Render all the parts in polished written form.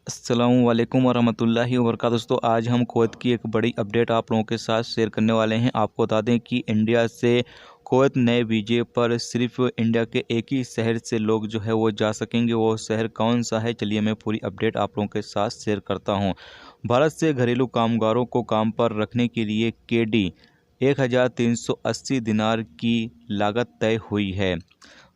अस्सलामु अलैकुम वरहमतुल्लाहि वबरकातुहू। दोस्तों, आज हम कुवैत की एक बड़ी अपडेट आप लोगों के साथ शेयर करने वाले हैं। आपको बता दें कि इंडिया से कुवैत नए वीज़े पर सिर्फ इंडिया के एक ही शहर से लोग जो है वो जा सकेंगे। वो शहर कौन सा है, चलिए मैं पूरी अपडेट आप लोगों के साथ शेयर करता हूं। भारत से घरेलू कामगारों को काम पर रखने के लिए केडी 1380 दिनार की लागत तय हुई है।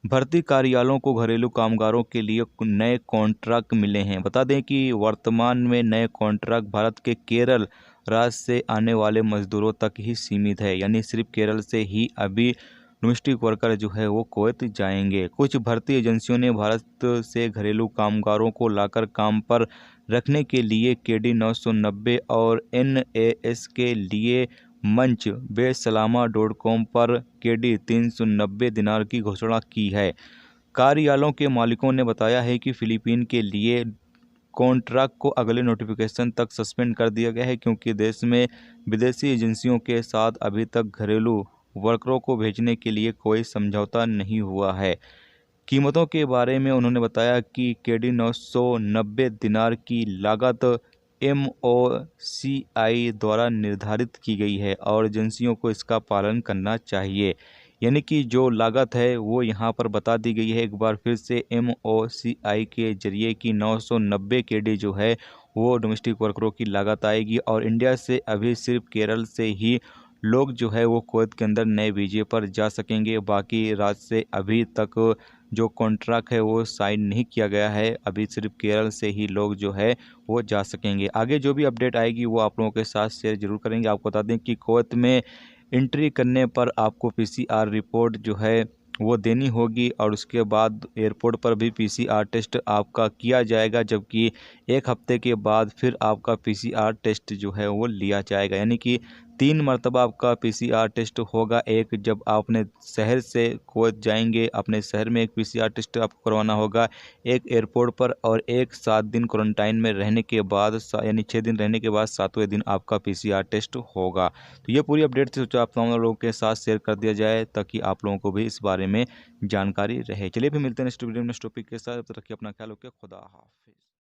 भर्ती कार्यालयों को घरेलू कामगारों के लिए नए कॉन्ट्रैक्ट मिले हैं। बता दें कि वर्तमान में नए कॉन्ट्रैक्ट भारत के केरल राज्य से आने वाले मजदूरों तक ही सीमित है, यानी सिर्फ केरल से ही अभी डोमेस्टिक वर्कर जो है वो कुवैत जाएंगे। कुछ भर्ती एजेंसियों ने भारत से घरेलू कामगारों को लाकर काम पर रखने के लिए केडी 990 और एनएएस के लिए मंच बेसलामा.com पर केडी 390 दिनार की घोषणा की है। कार्यालयों के मालिकों ने बताया है कि फिलीपीन के लिए कॉन्ट्रैक्ट को अगले नोटिफिकेशन तक सस्पेंड कर दिया गया है, क्योंकि देश में विदेशी एजेंसियों के साथ अभी तक घरेलू वर्करों को भेजने के लिए कोई समझौता नहीं हुआ है। कीमतों के बारे में उन्होंने बताया कि केडी 990 दिनार की लागत MOCI द्वारा निर्धारित की गई है और एजेंसियों को इसका पालन करना चाहिए। यानी कि जो लागत है वो यहाँ पर बता दी गई है एक बार फिर से MOCI के जरिए कि 990 केडी जो है वो डोमेस्टिक वर्करों की लागत आएगी और इंडिया से अभी सिर्फ केरल से ही लोग जो है वो कुवैत के अंदर नए वीज़े पर जा सकेंगे। बाकी राज्य से अभी तक जो कॉन्ट्रैक्ट है वो साइन नहीं किया गया है, अभी सिर्फ केरल से ही लोग जो है वो जा सकेंगे। आगे जो भी अपडेट आएगी वो आप लोगों के साथ शेयर जरूर करेंगे। आपको बता दें कि कुवैत में एंट्री करने पर आपको PCR रिपोर्ट जो है वो देनी होगी और उसके बाद एयरपोर्ट पर भी PCR टेस्ट आपका किया जाएगा, जबकि एक हफ्ते के बाद फिर आपका PCR टेस्ट जो है वो लिया जाएगा। यानी कि 3 मरतबा आपका PCR टेस्ट होगा। एक जब आप अपने शहर से कुवैत जाएंगे, अपने शहर में एक PCR टेस्ट आपको करवाना होगा, एक एयरपोर्ट पर, और एक 7 दिन क्वारंटाइन में रहने के बाद यानी 6 दिन रहने के बाद 7वें दिन आपका PCR टेस्ट होगा। तो ये पूरी अपडेट थी, सोचा आप तमाम लोगों के साथ शेयर कर दिया जाए ताकि आप लोगों को भी इस बारे में जानकारी रहे। चलिए फिर मिलते हैं नेक्स्ट वीडियो में नेक्स्ट टॉपिक के साथ। तब तक रखिए अपना ख्याल, ओके, खुदा हाफिज़।